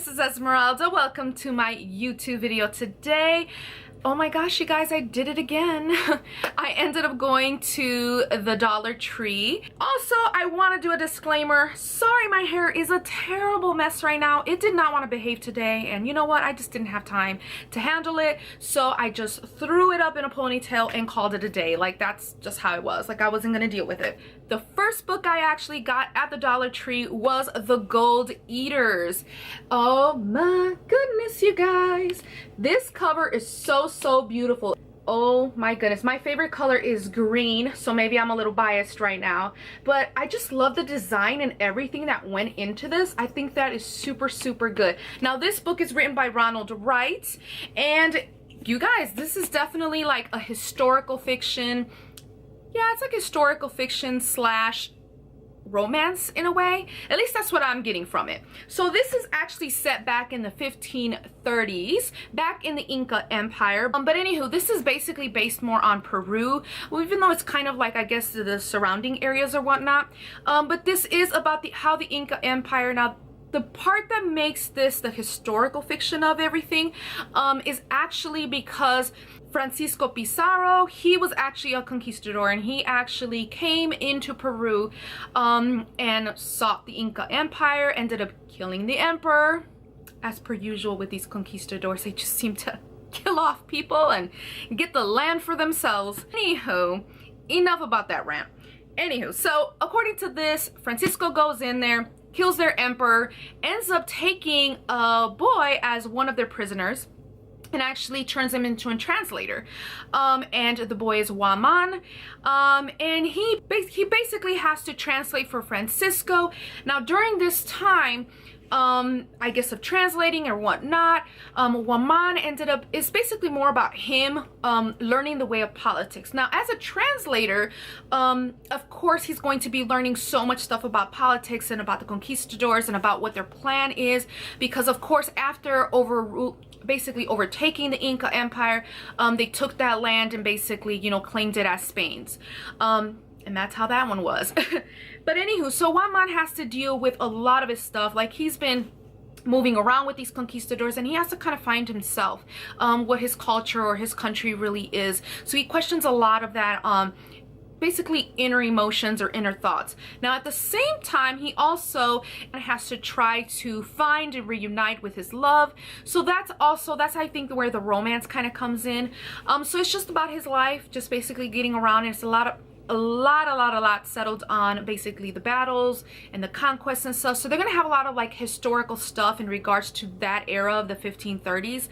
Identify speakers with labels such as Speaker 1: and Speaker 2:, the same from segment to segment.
Speaker 1: this is Esmeralda. Welcome to my YouTube video today. Oh my gosh, you guys, I did it again. I ended up going to the Dollar Tree. Also, I want to do a disclaimer. Sorry, my hair is a terrible mess right now. It did not want to behave today, and you know what? I just didn't have time to handle it, so I just threw it up in a ponytail and called it a day. Like, that's just how it was. Like, I wasn't gonna deal with it. The first book I actually got at the Dollar Tree was The Gold Eaters. Oh my goodness, you guys. This cover is so beautiful. Oh my goodness, my favorite color is green, so maybe I'm a little biased right now, but I just love the design and everything that went into this. I think that is super good. Now, this book is written by Ronald Wright, and you guys, this is definitely like a historical fiction. Yeah, it's like historical fiction slash romance in a way. At least that's what I'm getting from it. So this is actually set back in the 1530s, back in the Inca Empire. But anywho, this is basically based more on Peru, well, even though it's kind of like, I guess, the surrounding areas or whatnot. But this is about how the Inca Empire. Now, the part that makes this the historical fiction of everything is actually because Francisco Pizarro, he was actually a conquistador, and he actually came into Peru and sought the Inca Empire, ended up killing the emperor. As per usual with these conquistadors, they just seem to kill off people and get the land for themselves. Anywho, enough about that rant. Anywho, so according to this, Francisco goes in there, kills their emperor, ends up taking a boy as one of their prisoners, and actually turns him into a translator. And the boy is Waman, and he basically has to translate for Francisco. Now, during this time, I guess, of translating or whatnot, Waman ended up, it's basically more about him learning the way of politics. Now, as a translator, of course, he's going to be learning so much stuff about politics and about the conquistadors and about what their plan is, because of course, after basically overtaking the Inca Empire, they took that land and basically, you know, claimed it as Spain's. And that's how that one was. But anywho, so Waman has to deal with a lot of his stuff. Like, he's been moving around with these conquistadors, and he has to kind of find himself, what his culture or his country really is. So he questions a lot of that, basically inner emotions or inner thoughts. Now, at the same time, he also has to try to find and reunite with his love. So that's I think where the romance kind of comes in. So it's just about his life, just basically getting around, and it's a lot settled on basically the battles and the conquests and stuff. So they're gonna have a lot of like historical stuff in regards to that era of the 1530s.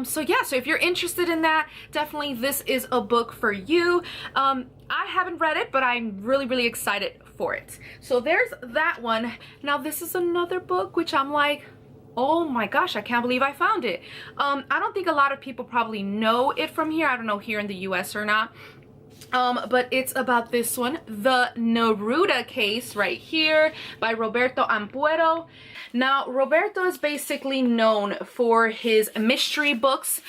Speaker 1: So yeah, so if you're interested in that, definitely this is a book for you. I haven't read it, but I'm really excited for it. So there's that one. Now, this is another book which I'm like, oh my gosh, I can't believe I found it. I don't think a lot of people probably know it from here. I don't know here in the US or not. But it's about this one, the Neruda case right here by Roberto Ampuero. Now, Roberto is basically known for his mystery books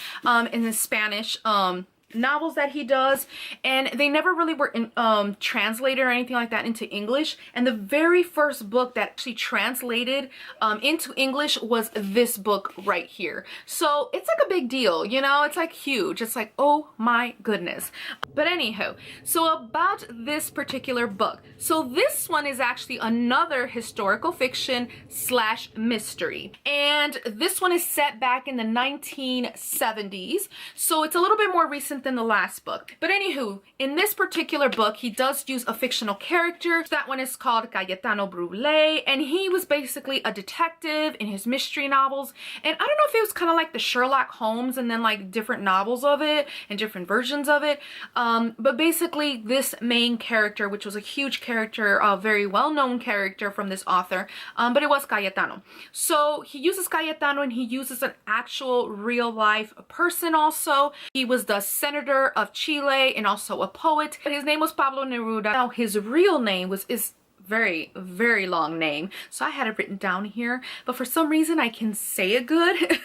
Speaker 1: in the Spanish novels that he does, and they never really were translated or anything like that into English. And the very first book that actually translated into English was this book right here. So it's like a big deal, you know, it's like huge. It's like, oh my goodness. But anywho, so about this particular book. So this one is actually another historical fiction slash mystery. And this one is set back in the 1970s. So it's a little bit more recent than the last book. But anywho, in this particular book, he does use a fictional character. That one is called Cayetano Brule, and he was basically a detective in his mystery novels. And I don't know if it was kind of like the Sherlock Holmes and then like different novels of it and different versions of it. But basically this main character, which was a huge character, a very well-known character from this author, but it was Cayetano. So he uses Cayetano, and he uses an actual real life person also. He was the senator of Chile and also a poet. His name was Pablo Neruda. Now, his real name is very long name, so I had it written down here, but for some reason I can say it good.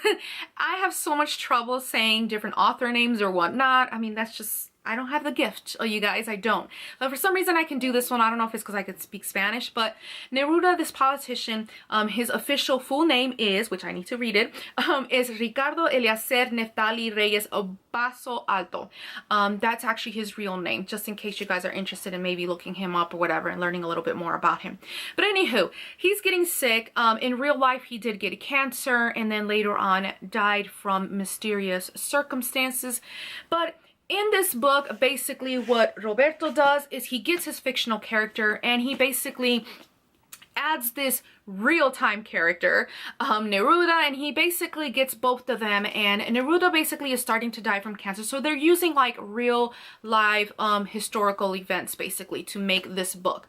Speaker 1: I have so much trouble saying different author names or whatnot. I mean, that's just, I don't have the gift, oh you guys, I don't. But for some reason I can do this one. I don't know if it's because I could speak Spanish, but Neruda, this politician, his official full name is, which I need to read it, is Ricardo Eliezer Neftali Reyes Basso Alto. That's actually his real name, just in case you guys are interested in maybe looking him up or whatever and learning a little bit more about him. But anywho, he's getting sick. In real life, he did get cancer and then later on died from mysterious circumstances. But in this book, basically what Roberto does is he gets his fictional character and he basically adds this real-time character, Neruda, and he basically gets both of them, and Neruda basically is starting to die from cancer. So they're using like real live historical events basically to make this book.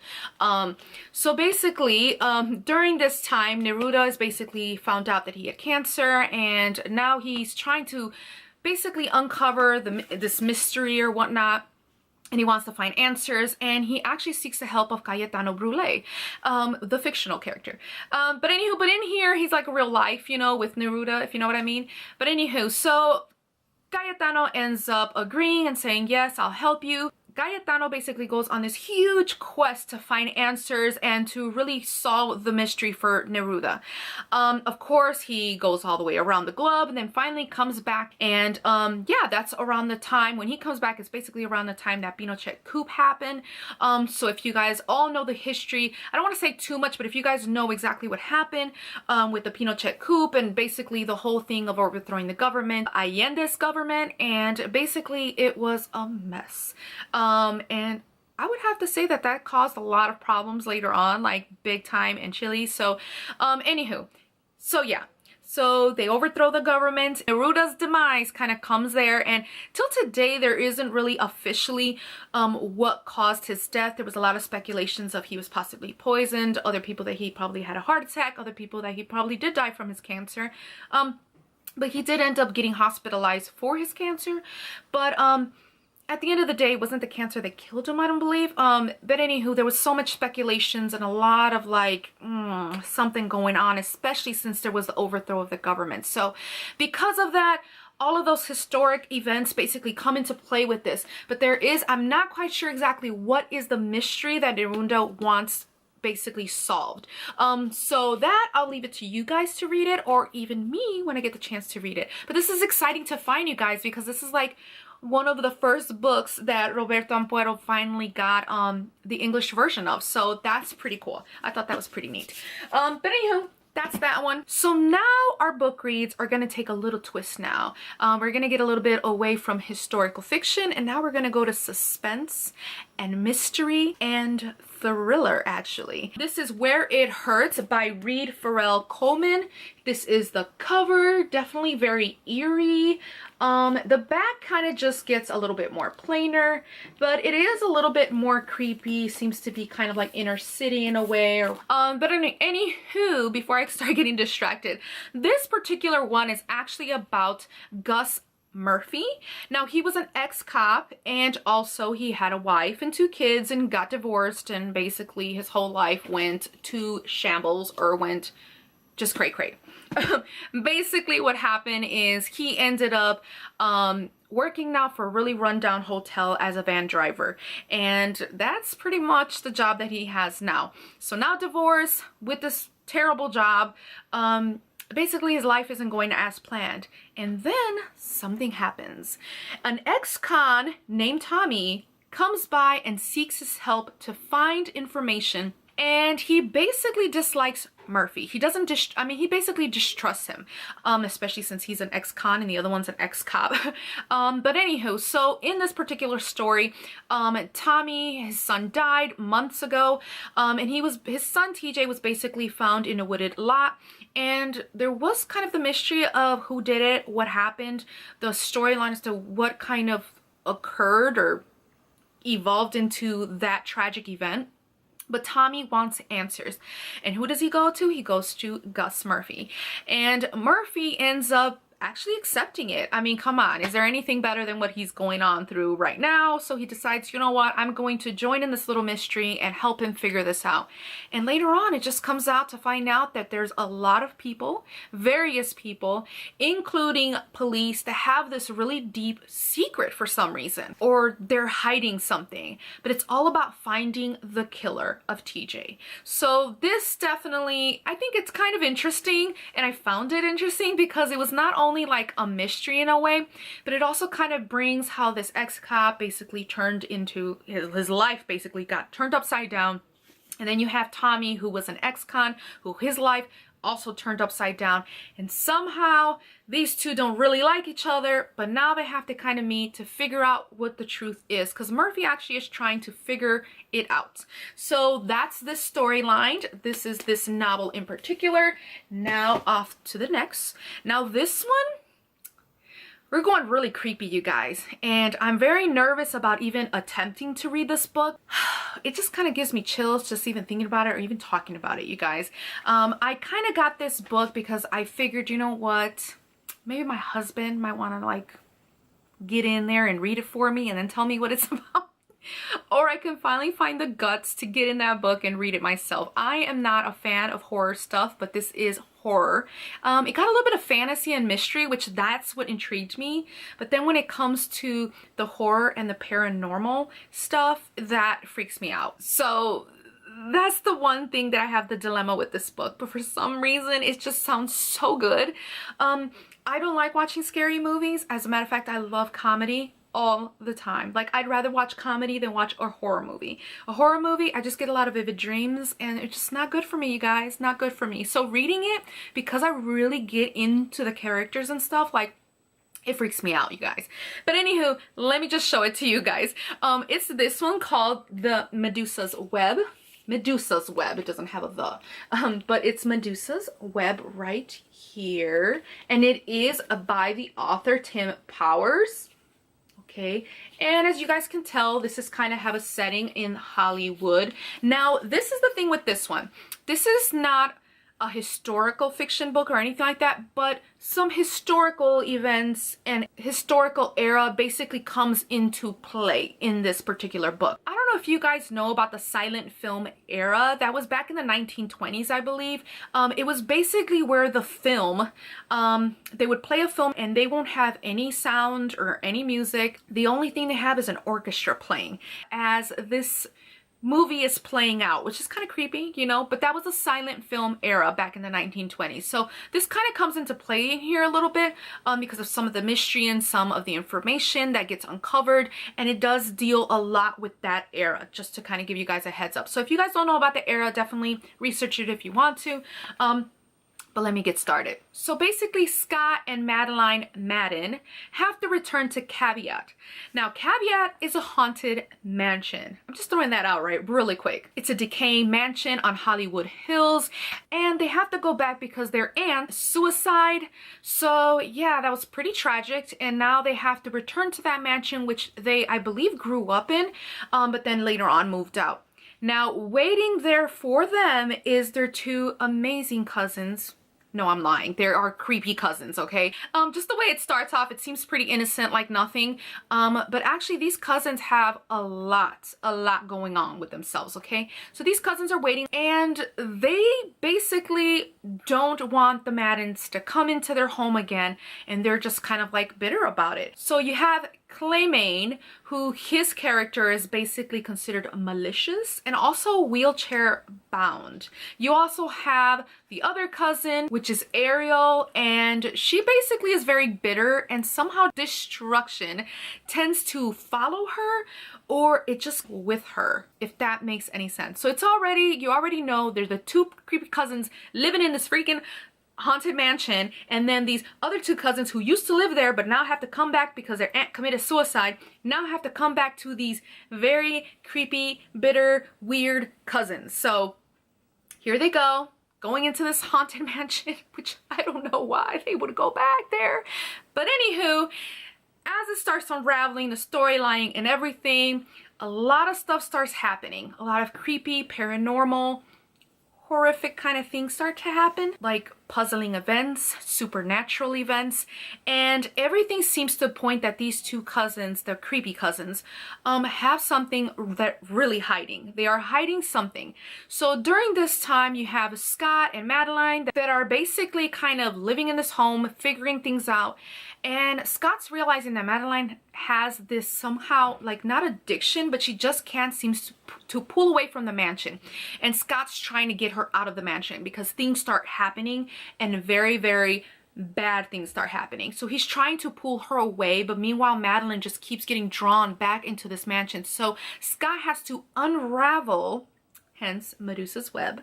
Speaker 1: So basically during this time, Neruda is basically found out that he had cancer, and now he's trying to basically uncover this mystery or whatnot, and he wants to find answers, and he actually seeks the help of Cayetano Brule, the fictional character. But in here he's like real life, you know, with Neruda, if you know what I mean. But anywho, so Cayetano ends up agreeing and saying, yes, I'll help you. Cayetano basically goes on this huge quest to find answers and to really solve the mystery for Neruda. Of course, he goes all the way around the globe and then finally comes back, and yeah, that's around the time when he comes back. It's basically around the time that Pinochet coup happened. So if you guys all know the history, I don't want to say too much, but if you guys know exactly what happened with the Pinochet coup and basically the whole thing of overthrowing the government, Allende's government, and basically it was a mess. And I would have to say that that caused a lot of problems later on, like big time in Chile. So, anywho, so yeah. So they overthrow the government. Neruda's demise kind of comes there, and till today there isn't really officially what caused his death. There was a lot of speculations of he was possibly poisoned, other people that he probably had a heart attack, other people that he probably did die from his cancer. But he did end up getting hospitalized for his cancer. But at the end of the day, it wasn't the cancer that killed him, I don't believe. But anywho, there was so much speculations and a lot of like something going on, especially since there was the overthrow of the government. So because of that, all of those historic events basically come into play with this. But there is, I'm not quite sure exactly what is the mystery that Neruda wants basically solved. So that I'll leave it to you guys to read it, or even me when I get the chance to read it. But this is exciting to find, you guys, because this is like one of the first books that Roberto Ampuero finally got the English version of. So that's pretty cool. I thought that was pretty neat. But anywho, that's that one. So now our book reads are going to take a little twist now. We're going to get a little bit away from historical fiction, and now we're going to go to suspense and mystery and thriller, actually. This is Where It Hurts by Farrel Coleman. This is the cover, definitely very eerie. The back kind of just gets a little bit more plainer, but it is a little bit more creepy. Seems to be kind of like inner city in a way. But anywho, before I start getting distracted, this particular one is actually about Gus Murphy. Now, he was an ex-cop, and also he had a wife and 2 kids and got divorced, and basically his whole life went to shambles, or went just cray-cray. Basically what happened is he ended up working now for a really rundown hotel as a van driver, and that's pretty much the job that he has now. So now divorced with this terrible job, basically his life isn't going as planned, and then something happens. An ex-con named Tommy comes by and seeks his help to find information, and he basically dislikes Murphy. He doesn't he basically distrusts him, especially since he's an ex-con and the other one's an ex-cop. But anywho, so in this particular story, Tommy, his son died months ago, and his son TJ was basically found in a wooded lot, and there was kind of the mystery of who did it, what happened, the storyline as to what kind of occurred or evolved into that tragic event. But Tommy wants answers. And who does he go to? He goes to Gus Murphy. And Murphy ends up actually accepting it. I mean, come on, is there anything better than what he's going on through right now? So he decides, you know what, I'm going to join in this little mystery and help him figure this out. And later on, it just comes out to find out that there's a lot of people, various people, including police, that have this really deep secret for some reason, or they're hiding something, but it's all about finding the killer of TJ. So this definitely, I think it's kind of interesting, and I found it interesting because it was not only like a mystery in a way, but it also kind of brings how this ex-cop basically turned into, his life basically got turned upside down. And then you have Tommy, who was an ex-con, who his life also turned upside down, and somehow these two don't really like each other, but now they have to kind of meet to figure out what the truth is, because Murphy actually is trying to figure it out. So that's this storyline. This is this novel in particular. Now off to the next. Now this one, we're going really creepy, you guys, and I'm very nervous about even attempting to read this book. It just kind of gives me chills just even thinking about it or even talking about it, you guys. I kind of got this book because I figured, you know what, maybe my husband might want to like get in there and read it for me and then tell me what it's about. Or I can finally find the guts to get in that book and read it myself. I am not a fan of horror stuff, but this is horror. It got a little bit of fantasy and mystery, which that's what intrigued me. But then when it comes to the horror and the paranormal stuff, that freaks me out. So that's the one thing that I have the dilemma with this book. But for some reason, it just sounds so good. I don't like watching scary movies. As a matter of fact, I love comedy all the time. Like, I'd rather watch comedy than watch a horror movie. A horror movie, I just get a lot of vivid dreams, and it's just not good for me, you guys. Not good for me. So reading it, because I really get into the characters and stuff, like, it freaks me out, you guys. But anywho, let me just show it to you guys. It's this one called The Medusa's Web. Medusa's Web. It doesn't have a the. But it's Medusa's Web right here. And it is by the author Tim Powers. Okay, and as you guys can tell, this is kind of have a setting in Hollywood. Now, this is the thing with this one. This is not a historical fiction book or anything like that, but some historical events and historical era basically comes into play in this particular book. I don't know if you guys know about the silent film era. That was back in the 1920s, I believe. It was basically where the film, they would play a film and they won't have any sound or any music. The only thing they have is an orchestra playing as this movie is playing out, which is kind of creepy, you know, but that was a silent film era back in the 1920s. So this kind of comes into play in here a little bit because of some of the mystery and some of the information that gets uncovered, and it does deal a lot with that era, just to kind of give you guys a heads up. So if you guys don't know about the era, definitely research it if you want to. But let me get started. So basically, Scott and Madeline Madden have to return to Caveat. Now, Caveat is a haunted mansion. I'm just throwing that out really quick. It's a decaying mansion on Hollywood Hills, and they have to go back because their aunt suicide. So yeah, that was pretty tragic, and now they have to return to that mansion, which they, I believe, grew up in, but then later on moved out. Now, waiting there for them is their two amazing cousins. No, I'm lying. There are creepy cousins, okay? Just the way it starts off, it seems pretty innocent, like nothing. But actually, these cousins have a lot going on with themselves, okay? So these cousins are waiting, and they basically don't want the Maddens to come into their home again, and they're just kind of like bitter about it. So you have Coleman, who his character is basically considered malicious and also wheelchair bound. You also have the other cousin, which is Ariel, and she basically is very bitter, and somehow destruction tends to follow her, or it just with her, if that makes any sense. So it's already, you already know there's the two creepy cousins living in this freaking haunted mansion, and then these other two cousins who used to live there but now have to come back because their aunt committed suicide, now have to come back to these very creepy, bitter, weird cousins. So here they go, going into this haunted mansion, which I don't know why they would go back there. But anywho, as it starts unraveling, the storyline and everything, a lot of stuff starts happening. A lot of creepy, paranormal, horrific kind of things start to happen. Like puzzling events, supernatural events, and everything seems to point that these two cousins, the creepy cousins, have something that really hiding. They are hiding something. So during this time, you have Scott and Madeline that are basically kind of living in this home, figuring things out, and Scott's realizing that Madeline has this somehow, like, not addiction, but she just can't seem to pull away from the mansion. And Scott's trying to get her out of the mansion because things start happening and very, very bad things start happening. So he's trying to pull her away, but meanwhile Madeline just keeps getting drawn back into this mansion. So Scott has to unravel, hence Medusa's web,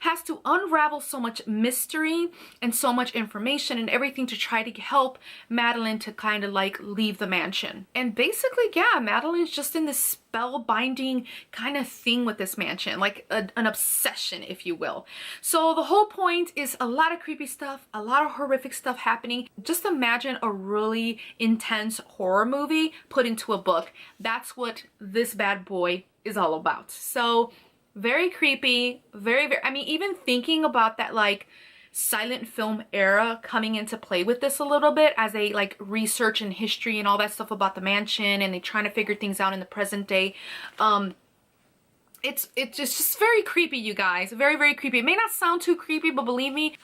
Speaker 1: has to unravel so much mystery and so much information and everything to try to help Madeline to kind of like leave the mansion. And basically, yeah, Madeline's just in this spellbinding kind of thing with this mansion, like an obsession, if you will. So the whole point is a lot of creepy stuff, a lot of horrific stuff happening. Just imagine a really intense horror movie put into a book. That's what this bad boy is all about. So very creepy, very, I mean, even thinking about that like silent film era coming into play with this a little bit as they like research and history and all that stuff about the mansion, and they trying to figure things out in the present day. It's just very creepy, you guys. Very, very creepy. It may not sound too creepy, but believe me,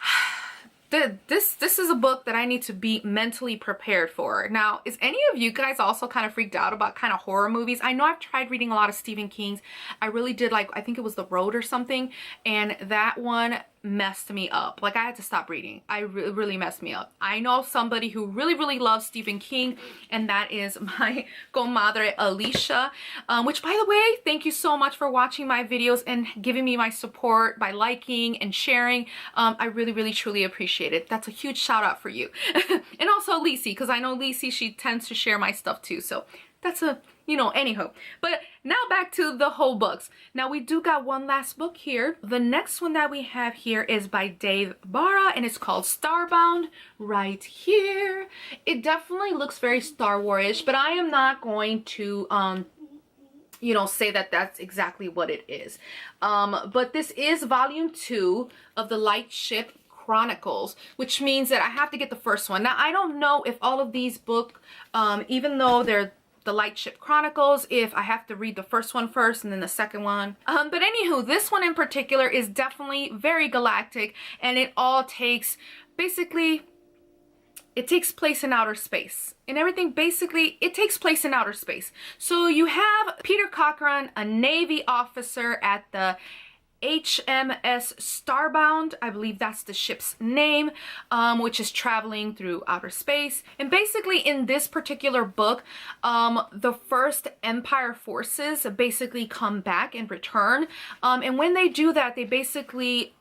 Speaker 1: this is a book that I need to be mentally prepared for. Now, is any of you guys also kind of freaked out about kind of horror movies? I know I've tried reading a lot of Stephen King's. I really did, like, I think it was The Road or something, and that one messed me up. Like, I had to stop reading. It really messed me up. I know somebody who really, really loves Stephen King, and that is my comadre Alicia, which, by the way, thank you so much for watching my videos and giving me my support by liking and sharing. I really, really, truly appreciate it. That's a huge shout out for you. And also Lisi, because I know Lisi, she tends to share my stuff too. So that's a, you know, anyhow. But now back to the whole books. Now we do got one last book here. The next one that we have here is by Dave Bara, and it's called Starbound, right here. It definitely looks very Star Wars-ish, but I am not going to you know, say that that's exactly what it is. But this is volume 2 of the Lightship Chronicles, which means that I have to get the first one. Now, I don't know if all of these books, even though they're the Lightship Chronicles, if I have to read the first one first and then the second one. But anywho, this one in particular is definitely very galactic, and it all takes, basically, it takes place in outer space. And everything, basically, it takes place in outer space. So you have Peter Cochran, a Navy officer at the HMS Starbound, I believe that's the ship's name, which is traveling through outer space. And basically in this particular book, the first Empire forces basically come back and return. And when they do that, they basically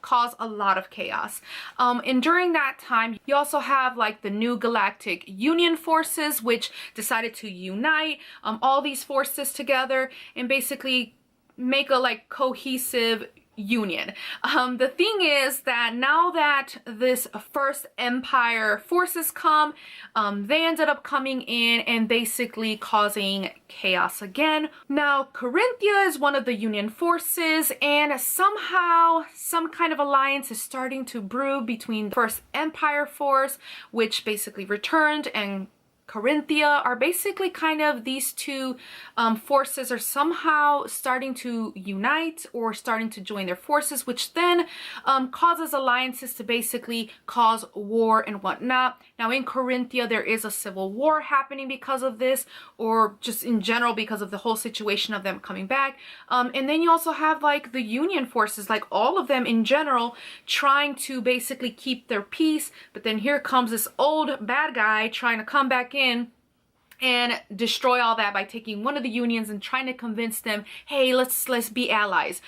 Speaker 1: cause a lot of chaos. And during that time, you also have like the New Galactic Union forces, which decided to unite all these forces together and basically make a like cohesive union. The thing is that now that this first Empire forces come, they ended up coming in and basically causing chaos again. Now, Corinthia is one of the Union forces, and somehow some kind of alliance is starting to brew between the first Empire force, which basically returned, and Corinthia are basically kind of these two forces are somehow starting to unite or starting to join their forces, which then causes alliances to basically cause war and whatnot. Now in Corinthia, there is a civil war happening because of this, or just in general because of the whole situation of them coming back. And then you also have like the Union forces, like all of them in general, trying to basically keep their peace. But then here comes this old bad guy trying to come back in and destroy all that by taking one of the unions and trying to convince them, hey, let's be allies.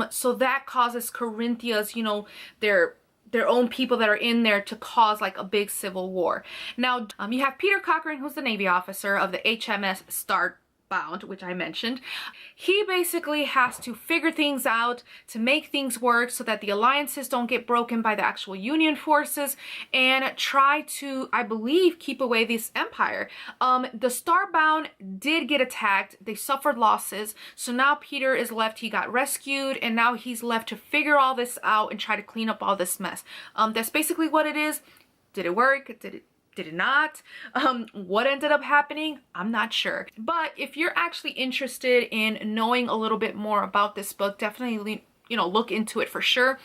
Speaker 1: So that causes Corinthia's, you know, their own people that are in there to cause like a big civil war. Now, you have Peter Cochran, who's the Navy officer of the HMS Starbound, which I mentioned. He basically has to figure things out to make things work so that the alliances don't get broken by the actual Union forces, and try to, I believe, keep away this empire. The Starbound did get attacked. They suffered losses. So now Peter is left. He got rescued, and now he's left to figure all this out and try to clean up all this mess. That's basically what it is. Did it work? Did it not? What ended up happening? I'm not sure. But if you're actually interested in knowing a little bit more about this book, definitely, you know, look into it for sure.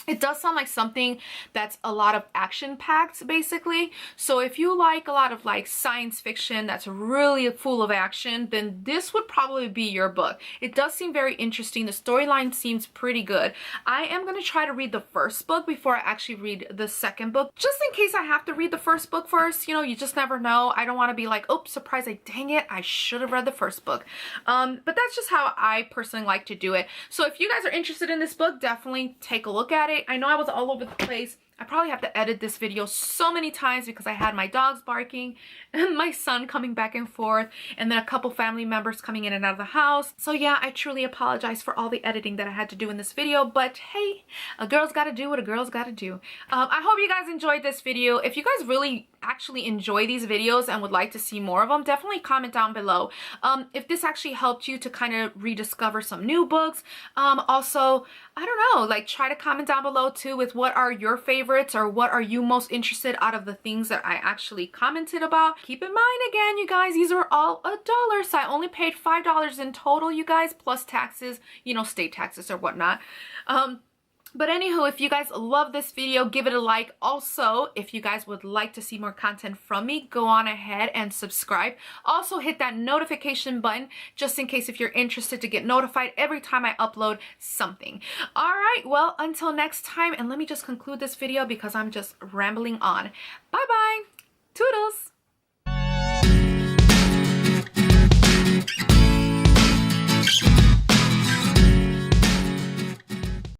Speaker 1: It does sound like something that's a lot of action-packed, basically. So if you like a lot of like science fiction that's really full of action, then this would probably be your book. It does seem very interesting. The storyline seems pretty good. I am going to try to read the first book before I actually read the second book, just in case I have to read the first book first. You know, you just never know. I don't want to be like, oh, surprise, dang it, I should have read the first book. But that's just how I personally like to do it. So if you guys are interested in this book, definitely take a look at it. I know I was all over the place. I probably have to edit this video so many times because I had my dogs barking and my son coming back and forth, and then a couple family members coming in and out of the house. So yeah, I truly apologize for all the editing that I had to do in this video, but hey, a girl's gotta do what a girl's gotta do. I hope you guys enjoyed this video. If you guys really actually enjoy these videos and would like to see more of them, definitely comment down below. If this actually helped you to kind of rediscover some new books, also, I don't know, like try to comment down below too with what are your favorites, or what are you most interested out of the things that I actually commented about. Keep in mind, again, you guys, these are all $1, so I only paid $5 in total, you guys, plus taxes, you know, state taxes or whatnot. But anywho, if you guys love this video, give it a like. Also, if you guys would like to see more content from me, go on ahead and subscribe. Also, hit that notification button just in case if you're interested to get notified every time I upload something. All right, well, until next time, and let me just conclude this video because I'm just rambling on. Bye-bye.